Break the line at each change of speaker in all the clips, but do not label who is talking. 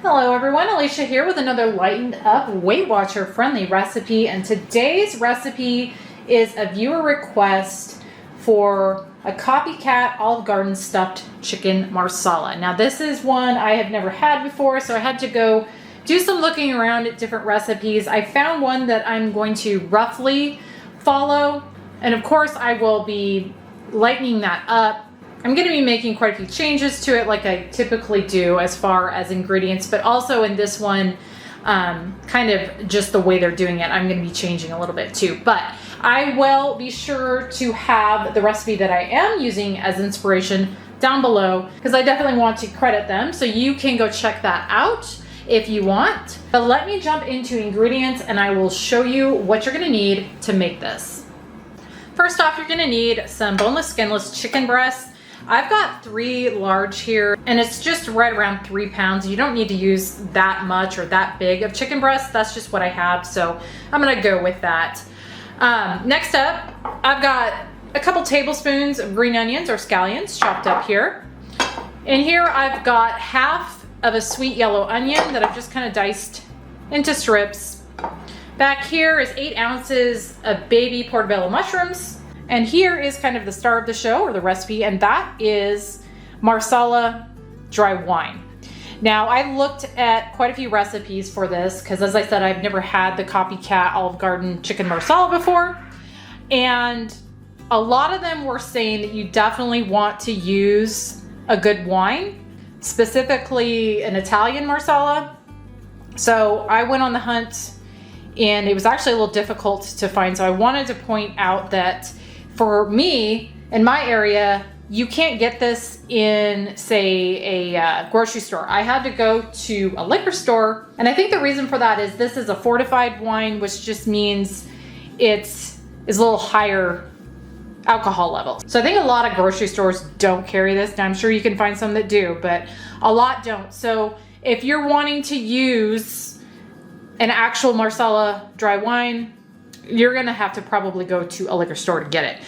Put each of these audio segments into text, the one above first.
Hello everyone, Alicia here with another lightened up Weight Watcher friendly recipe, and today's recipe is a viewer request for a copycat Olive Garden stuffed chicken marsala. Now this is one I have never had before, so I had to go do some looking around at different recipes. I found one that I'm going to roughly follow, and of course I will be lightening that up. I'm going to be making quite a few changes to it like I typically do as far as ingredients, but also in this one, kind of just the way they're doing it, I'm going to be changing a little bit too. But I will be sure to have the recipe that I am using as inspiration down below, because I definitely want to credit them, so you can go check that out if you want. But let me jump into ingredients and I will show you what you're going to need to make this. First off, you're going to need some boneless, skinless chicken breasts. I've got 3 large here, and it's just right around 3 pounds. You don't need to use that much or that big of chicken breast. That's just what I have, so I'm gonna go with that. Next up, I've got a couple tablespoons of green onions or scallions chopped up here. And here I've got half of a sweet yellow onion that I've just kind of diced into strips. Back here is 8 ounces of baby portobello mushrooms. And here is kind of the star of the show, or the recipe, and that is Marsala dry wine. Now, I looked at quite a few recipes for this because, as I said, I've never had the copycat Olive Garden chicken marsala before. And a lot of them were saying that you definitely want to use a good wine, specifically an Italian marsala. So I went on the hunt, and it was actually a little difficult to find. So I wanted to point out that for me, in my area, you can't get this in, say, a grocery store. I had to go to a liquor store, and I think the reason for that is this is a fortified wine, which just means it's a little higher alcohol level. So I think a lot of grocery stores don't carry this. Now I'm sure you can find some that do, but a lot don't. So if you're wanting to use an actual Marsala dry wine, you're gonna have to probably go to a liquor store to get it.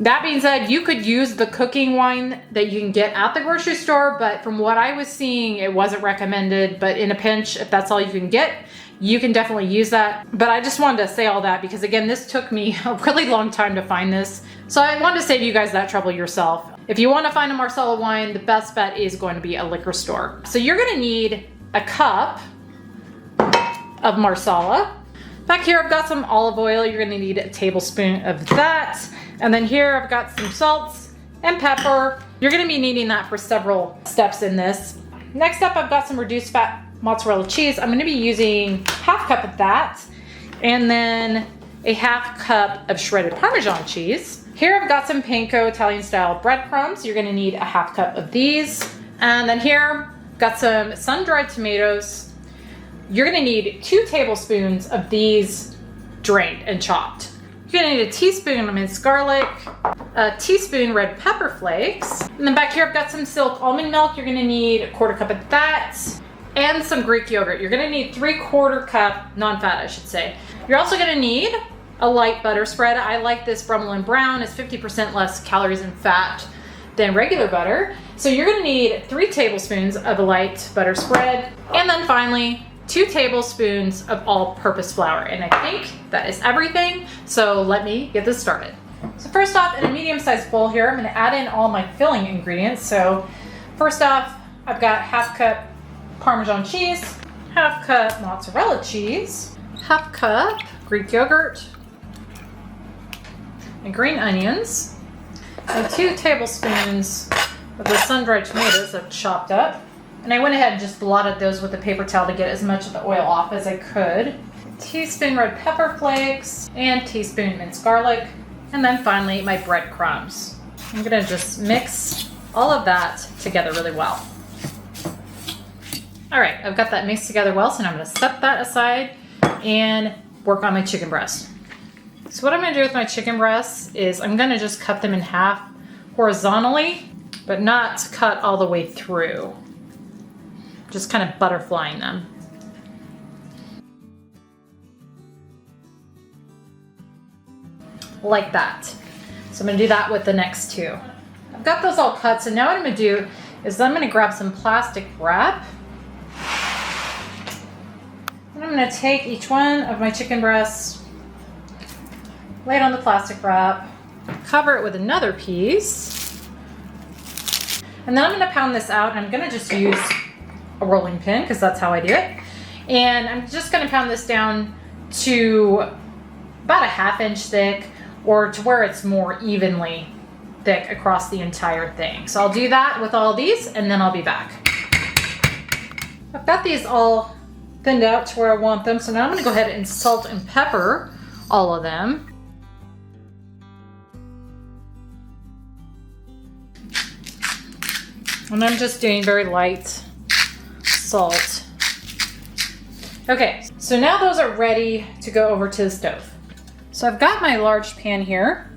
That being said, you could use the cooking wine that you can get at the grocery store, but from what I was seeing, it wasn't recommended. But in a pinch, if that's all you can get, you can definitely use that. But I just wanted to say all that because, again, this took me a really long time to find this. So I wanted to save you guys that trouble yourself. If you want to find a Marsala wine, the best bet is going to be a liquor store. So you're gonna need a cup of Marsala. Back here, I've got some olive oil. You're gonna need a tablespoon of that. And then here, I've got some salts and pepper. You're gonna be needing that for several steps in this. Next up, I've got some reduced fat mozzarella cheese. I'm gonna be using half cup of that. And then a half cup of shredded Parmesan cheese. Here, I've got some panko Italian style breadcrumbs. You're gonna need a half cup of these. And then here, I've got some sun-dried tomatoes. You're gonna need 2 tablespoons of these drained and chopped. You're gonna need a teaspoon of minced garlic, a teaspoon red pepper flakes, and then back here I've got some silk almond milk. You're gonna need a 1/4 cup of that, and some Greek yogurt. You're gonna need 3/4 cup, non-fat I should say. You're also gonna need a light butter spread. I like this Brummelin Brown. It's 50% less calories and fat than regular butter. So you're gonna need 3 tablespoons of a light butter spread, and then finally, 2 tablespoons of all-purpose flour. And I think that is everything. So let me get this started. So first off, in a medium-sized bowl here, I'm gonna add in all my filling ingredients. So first off, I've got half cup Parmesan cheese, half cup mozzarella cheese, half cup Greek yogurt, and green onions, and 2 tablespoons of the sun-dried tomatoes I've chopped up. And I went ahead and just blotted those with a paper towel to get as much of the oil off as I could. A teaspoon red pepper flakes, and teaspoon minced garlic, and then finally my breadcrumbs. I'm gonna just mix all of that together really well. All right, I've got that mixed together well, so now I'm gonna set that aside and work on my chicken breast. So what I'm gonna do with my chicken breasts is I'm gonna just cut them in half horizontally, but not cut all the way through. Just kind of butterflying them. Like that. So I'm gonna do that with the next 2. I've got those all cut, so now what I'm gonna do is I'm gonna grab some plastic wrap gonna take each one of my chicken breasts, lay it on the plastic wrap, cover it with another piece, and then I'm gonna pound this out. I'm gonna just use a rolling pin because that's how I do it. And I'm just gonna pound this down to about a 1/2 inch thick, or to where it's more evenly thick across the entire thing. So I'll do that with all these and then I'll be back. I've got these all thinned out to where I want them. So now I'm gonna go ahead and salt and pepper all of them. And I'm just doing very light salt. Okay, so now those are ready to go over to the stove. So I've got my large pan here,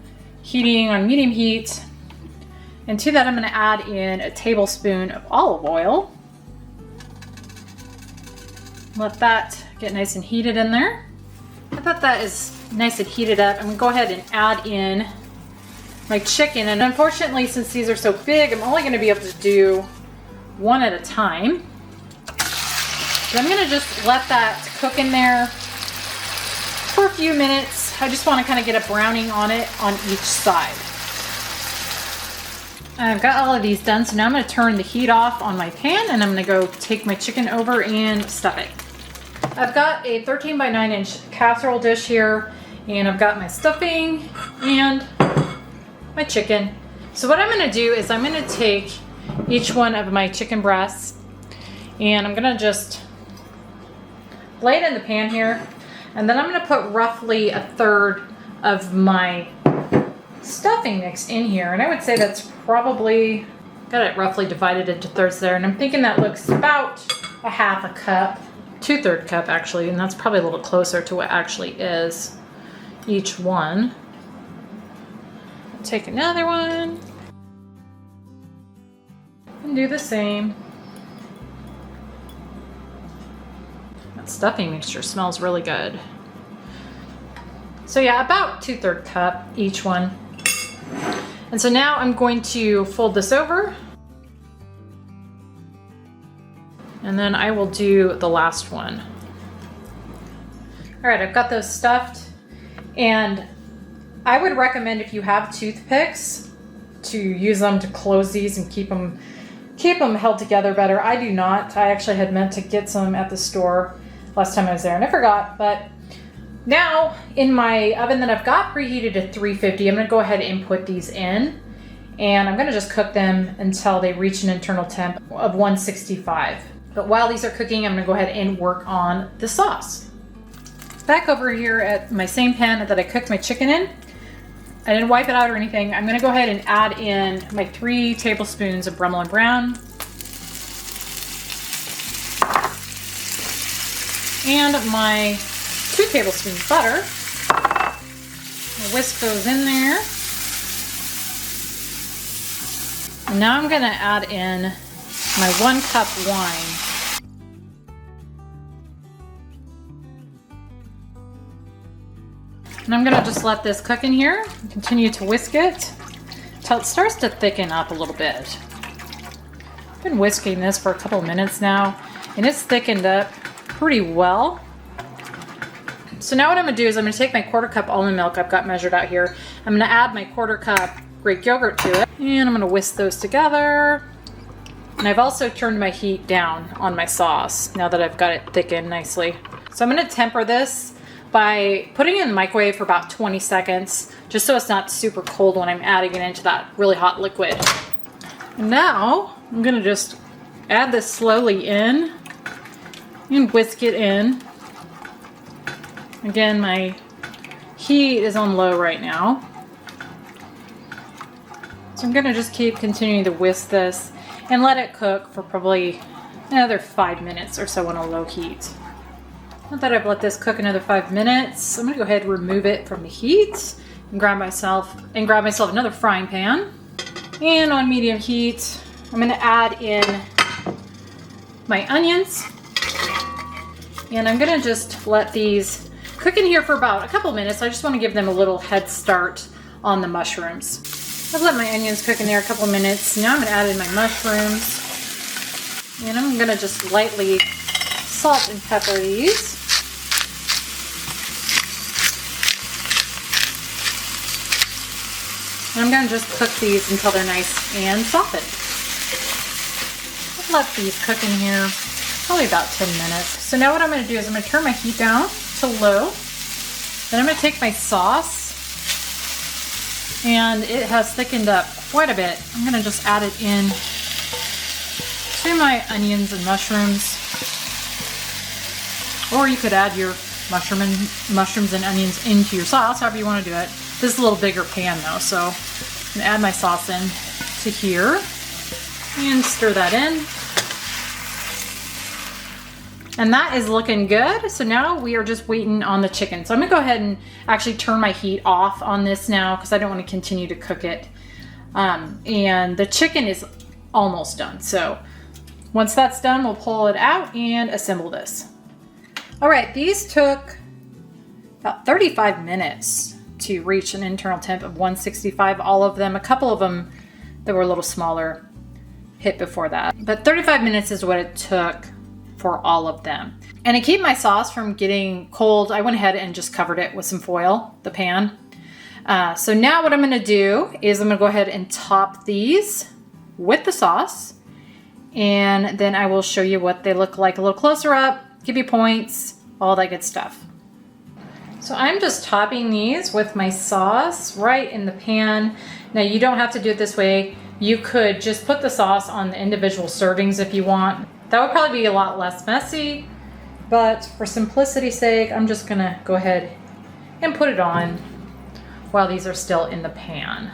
heating on medium heat. And to that I'm gonna add in a tablespoon of olive oil. Let that get nice and heated in there. I thought that is nice and heated up. I'm gonna go ahead and add in my chicken. And unfortunately, since these are so big, I'm only gonna be able to do one at a time. But I'm gonna just let that cook in there for a few minutes. I just wanna kind of get a browning on it on each side. I've got all of these done, so now I'm gonna turn the heat off on my pan and I'm gonna go take my chicken over and stuff it. I've got a 13 by 9 inch casserole dish here, and I've got my stuffing and my chicken. So what I'm gonna do is I'm gonna take each one of my chicken breasts and I'm gonna just lay it in the pan here, and then I'm gonna put roughly 1/3 of my stuffing mix in here, and I would say that's probably, got it roughly divided into thirds there, and I'm thinking that looks about 1/2 cup, 2/3 cup actually, and that's probably a little closer to what actually is each one. Take another one and do the same. That stuffing mixture smells really good. So yeah, about 2/3 cup each one. And so now I'm going to fold this over, and then I will do the last one. All right, I've got those stuffed, and I would recommend, if you have toothpicks, to use them to close these and keep them held together better. I do not. I actually had meant to get some at the store last time I was there and I forgot. But now in my oven that I've got preheated to 350, I'm gonna go ahead and put these in, and I'm gonna just cook them until they reach an internal temp of 165. But while these are cooking, I'm gonna go ahead and work on the sauce. Back over here at my same pan that I cooked my chicken in. I didn't wipe it out or anything. I'm gonna go ahead and add in my 3 tablespoons of Bremlin brown. And my 2 tablespoons of butter. I'll whisk those in there. And now I'm gonna add in my 1 cup wine. And I'm gonna just let this cook in here and continue to whisk it until it starts to thicken up a little bit. I've been whisking this for a couple of minutes now, and it's thickened up pretty well. So now what I'm gonna do is I'm gonna take my 1/4 cup almond milk I've got measured out here. I'm gonna add my 1/4 cup Greek yogurt to it, and I'm gonna whisk those together. And I've also turned my heat down on my sauce now that I've got it thickened nicely. So I'm gonna temper this by putting it in the microwave for about 20 seconds, just so it's not super cold when I'm adding it into that really hot liquid. And now I'm gonna just add this slowly in and whisk it in. Again, my heat is on low right now. So I'm gonna just keep continuing to whisk this and let it cook for probably another 5 minutes or so on a low heat. Now that I've let this cook another 5 minutes, I'm gonna go ahead and remove it from the heat and grab myself another frying pan. And on medium heat, I'm gonna add in my onions. And I'm gonna just let these cook in here for about a couple minutes. I just wanna give them a little head start on the mushrooms. I've let my onions cook in there a couple minutes. Now I'm gonna add in my mushrooms. And I'm gonna just lightly salt and pepper these. And I'm gonna just cook these until they're nice and softened. I'll let these cook in here probably about 10 minutes. So now what I'm gonna do is I'm gonna turn my heat down to low. Then I'm gonna take my sauce, and it has thickened up quite a bit. I'm gonna just add it in to my onions and mushrooms. Or you could add your mushrooms and onions into your sauce, however you want to do it. This is a little bigger pan though, so I'm gonna add my sauce in to here and stir that in. And that is looking good. So now we are just waiting on the chicken. So I'm gonna go ahead and actually turn my heat off on this now because I don't want to continue to cook it. And the chicken is almost done. So once that's done, we'll pull it out and assemble this. All right, these took about 35 minutes to reach an internal temp of 165, all of them. A couple of them that were a little smaller hit before that. But 35 minutes is what it took for all of them. And to keep my sauce from getting cold, I went ahead and just covered it with some foil, the pan. So now what I'm gonna do is I'm gonna go ahead and top these with the sauce. And then I will show you what they look like a little closer up, give you points, all that good stuff. So I'm just topping these with my sauce right in the pan. Now you don't have to do it this way. You could just put the sauce on the individual servings if you want. That would probably be a lot less messy, but for simplicity's sake, I'm just gonna go ahead and put it on while these are still in the pan.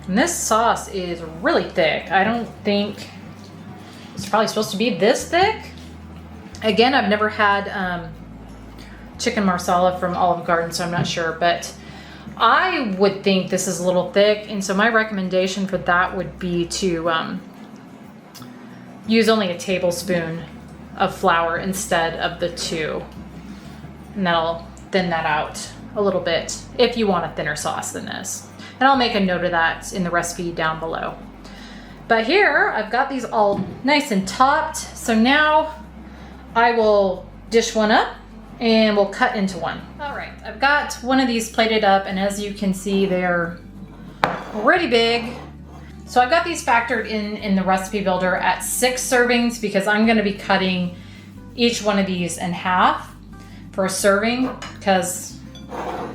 And this sauce is really thick. I don't think it's probably supposed to be this thick. Again, I've never had chicken marsala from Olive Garden, so I'm not sure, but I would think this is a little thick, and so my recommendation for that would be to use only a tablespoon of flour instead of the 2. And that'll thin that out a little bit if you want a thinner sauce than this. And I'll make a note of that in the recipe down below. But here, I've got these all nice and topped. So now I will dish one up and we'll cut into one. All right, I've got one of these plated up, and as you can see, they're pretty big. So I've got these factored in the recipe builder at 6 servings because I'm gonna be cutting each one of these in half for a serving, because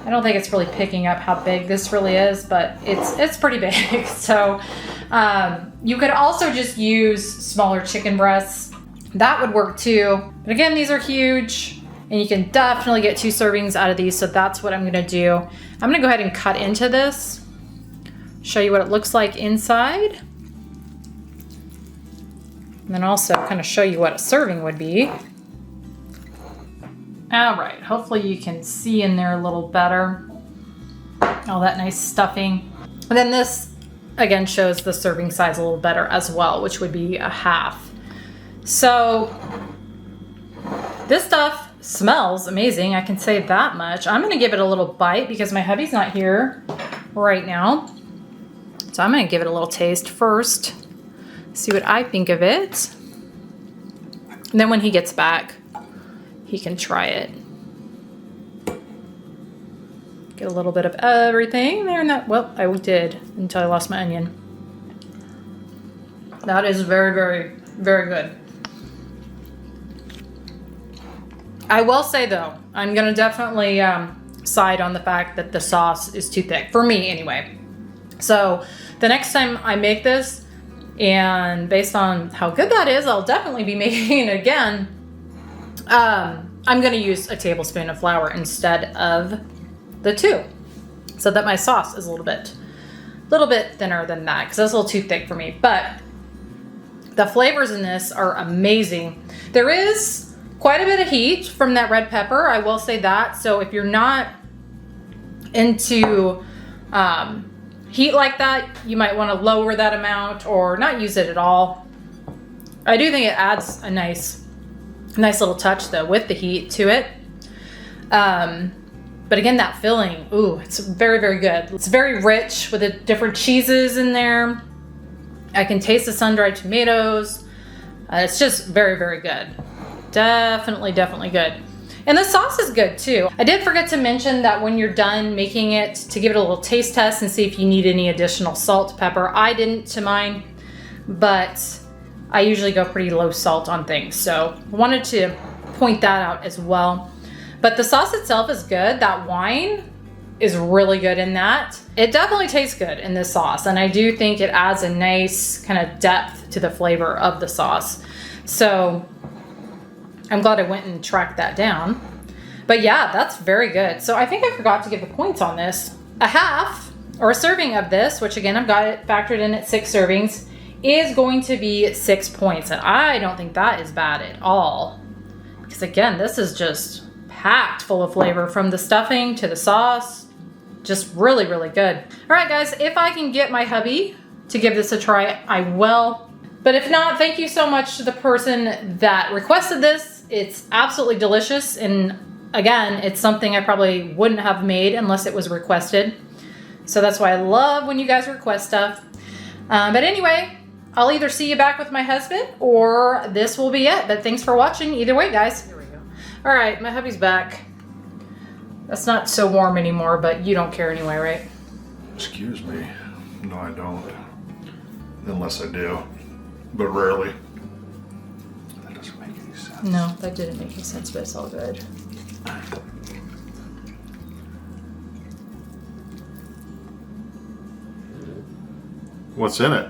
I don't think it's really picking up how big this really is, but it's pretty big. So you could also just use smaller chicken breasts. That would work too. But again, these are huge, and you can definitely get 2 servings out of these, so that's what I'm gonna do. I'm gonna go ahead and cut into this, show you what it looks like inside, and then also kind of show you what a serving would be. All right, hopefully you can see in there a little better. All that nice stuffing. And then this, again, shows the serving size a little better as well, which would be a half. So this stuff smells amazing, I can say that much. I'm gonna give it a little bite because my hubby's not here right now. So I'm gonna give it a little taste first, see what I think of it. And then when he gets back, he can try it. Get a little bit of everything there in that. Well, I did until I lost my onion. That is very, very, very good. I will say though, I'm gonna definitely side on the fact that the sauce is too thick, for me anyway. So the next time I make this, and based on how good that is, I'll definitely be making it again. I'm gonna use a tablespoon of flour instead of the 2, so that my sauce is a little bit thinner than that, because that's a little too thick for me. But the flavors in this are amazing. There is quite a bit of heat from that red pepper, I will say that. So if you're not into heat like that, you might want to lower that amount or not use it at all. I do think it adds a nice little touch though with the heat to it. But again, that filling, ooh, it's very, very good. It's very rich with the different cheeses in there. I can taste the sun-dried tomatoes. It's just very, very good. Definitely, definitely good. And the sauce is good too. I did forget to mention that when you're done making it, to give it a little taste test and see if you need any additional salt, pepper. I didn't to mine, but I usually go pretty low salt on things. So I wanted to point that out as well. But the sauce itself is good. That wine is really good in that. It definitely tastes good in this sauce. And I do think it adds a nice kind of depth to the flavor of the sauce. So I'm glad I went and tracked that down. But yeah, that's very good. So I think I forgot to give the points on this. A half or a serving of this, which again, I've got it factored in at 6 servings, is going to be 6 points. And I don't think that is bad at all. Because again, this is just packed full of flavor from the stuffing to the sauce. Just really, really good. All right, guys, if I can get my hubby to give this a try, I will. But if not, thank you so much to the person that requested this. It's absolutely delicious. And again, it's something I probably wouldn't have made unless it was requested. So that's why I love when you guys request stuff. But anyway, I'll either see you back with my husband or this will be it. But thanks for watching either way, guys. Here we go. All right, my hubby's back. That's not so warm anymore, but you don't care anyway, right?
Excuse me. No, I don't. Unless I do. But rarely. That doesn't make any sense.
No, that didn't make any sense, but it's all good.
What's in it?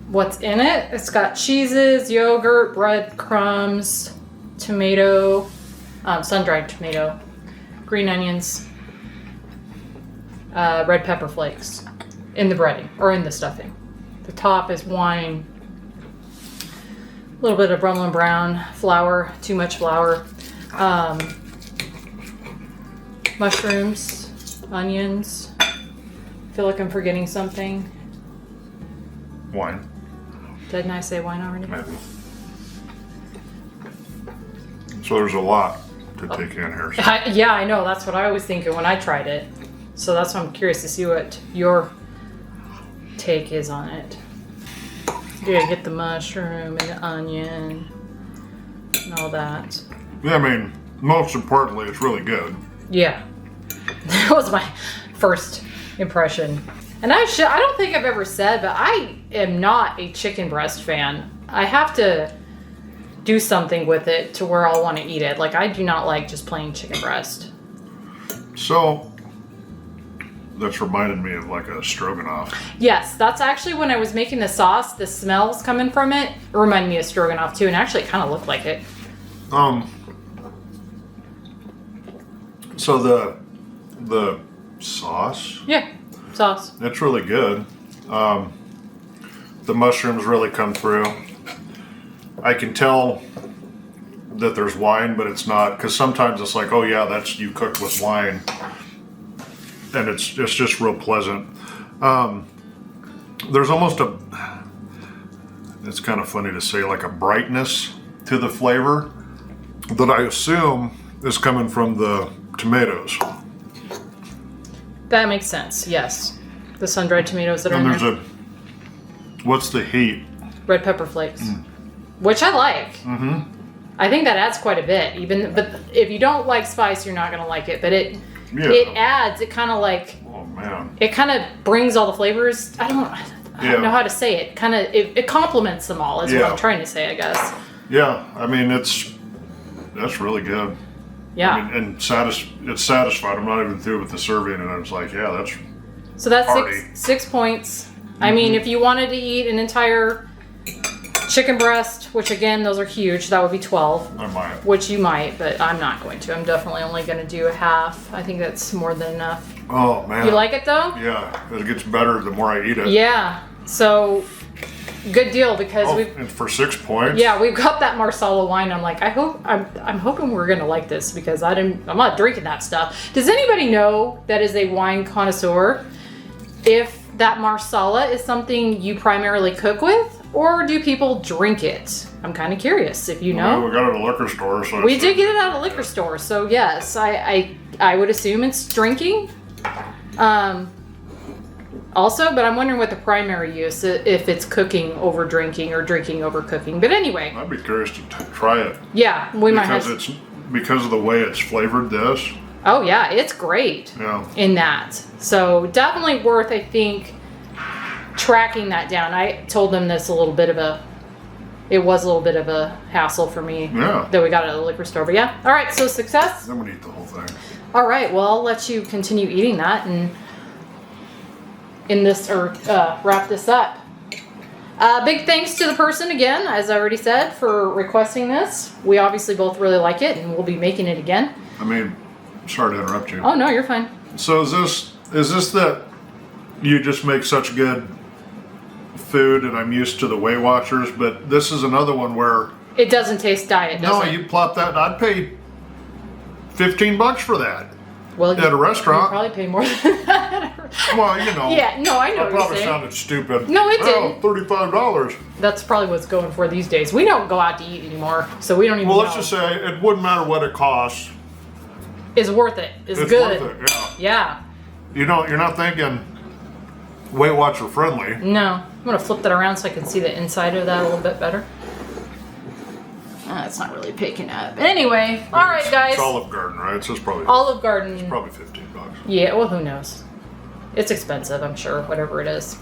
What's in it? It's got cheeses, yogurt, breadcrumbs, tomato, sun-dried tomato, green onions, red pepper flakes in the breading or in the stuffing. The top is wine, a little bit of Brumlin brown flour, too much flour, mushrooms, onions. I feel like I'm forgetting something.
Wine.
Didn't I say wine already?
Maybe. So there's a lot to take in here. So.
Yeah, I know. That's what I was thinking when I tried it. So that's why I'm curious to see what your take is on it. Yeah, get the mushroom and the onion and all that.
Yeah, I mean, most importantly, it's really good.
Yeah. That was my first impression. And I don't think I've ever said, but I am not a chicken breast fan. I have to do something with it to where I'll want to eat it. Like, I do not like just plain chicken breast.
So, that's reminded me of like a stroganoff.
Yes, that's actually when I was making the sauce, the smells coming from it reminded me of stroganoff too, and actually it kind of looked like it.
So the sauce?
Yeah, sauce.
It's really good. The mushrooms really come through. I can tell that there's wine, but it's not, because sometimes it's like, oh yeah, that's you cooked with wine. And it's just real pleasant. There's almost it's kind of funny to say, like a brightness to the flavor that I assume is coming from the tomatoes.
That makes sense, yes. The sun-dried tomatoes that are
And
in
there's
there.
what's the heat?
Red pepper flakes, which I like.
Mm-hmm.
I think that adds quite a bit. But if you don't like spice, you're not going to like it. But it adds, it kind of like,
Oh man.
it kind of brings all the flavors. I don't know how to say it. Kind of, it complements them all is what I'm trying to say, I guess.
Yeah, I mean that's really good.
Yeah.
I mean, and it's satisfied. I'm not even through with the serving, and I was like, yeah, that's.
So that's
Hearty.
six points. I mean, if you wanted to eat an entire chicken breast, which again, those are huge, that would be 12.
I might.
Which you might, but I'm not going to. I'm definitely only going to do a half. I think that's more than enough.
Oh man.
You like it though?
Yeah, it gets better the more I eat it.
Yeah. So good deal because
and for 6 points.
Yeah, we've got that Marsala wine. I'm like, I'm hoping we're gonna like this because I'm not drinking that stuff. Does anybody know that is a wine connoisseur? If that Marsala is something you primarily cook with, or do people drink it? I'm kind of curious if you know.
Well, we got it at a liquor store. So
we did get it at a liquor store, so yes, I would assume it's drinking. Also, but I'm wondering what the primary use, if it's cooking over drinking or drinking over cooking. But anyway.
I'd be curious to try it.
Yeah, we might have.
Because because of the way it's flavored this.
Oh yeah, it's great
Yeah.
in that. So definitely worth, I think, tracking that down. I told them this it was a little bit of a hassle for me.
Yeah.
That we got it at the liquor store. But yeah. All right, so success.
I'm gonna eat the whole thing.
All right, well, I'll let you continue eating that and wrap this up. Big thanks to the person again, as I already said, for requesting this. We obviously both really like it, and we'll be making it again.
I mean, sorry to interrupt you.
Oh no, you're fine.
So is this that you just make such good food, and I'm used to the Weight Watchers, but this is another one where
It doesn't taste diet, does
no,
it?
you plop that, and I'd pay $15 for that
Well,
at a restaurant.
You probably pay more than that.
Well, you know.
Yeah, no, I know
That
what you're
probably
saying.
sounded stupid.
No, it
Oh,
didn't.
$35.
That's probably what's going for these days. We don't go out to eat anymore, so we don't even
Well,
know.
let's just say it wouldn't matter what it costs.
It's worth it. It's
It's
good.
worth it. Yeah.
Yeah.
You know, you're not thinking Weight Watcher friendly.
No. I'm going to flip that around so I can see the inside of that a little bit better. It's not really picking up. But anyway, all right, guys.
It's Olive Garden, right? So it's probably
Olive Garden.
probably $15.
Yeah, well, who knows? It's expensive, I'm sure, whatever it is.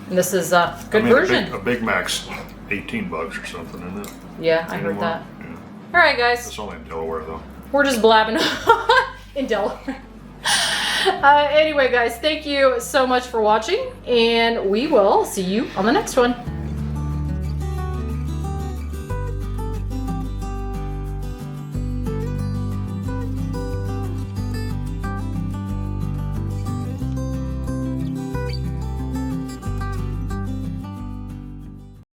And this is a good version.
A Big Mac's $18 or something, isn't it?
Yeah, I heard
Anymore?
that.
Yeah.
All right, guys.
It's only in Delaware, though.
We're just blabbing in Delaware. Anyway, guys, thank you so much for watching, and we will see you on the next one.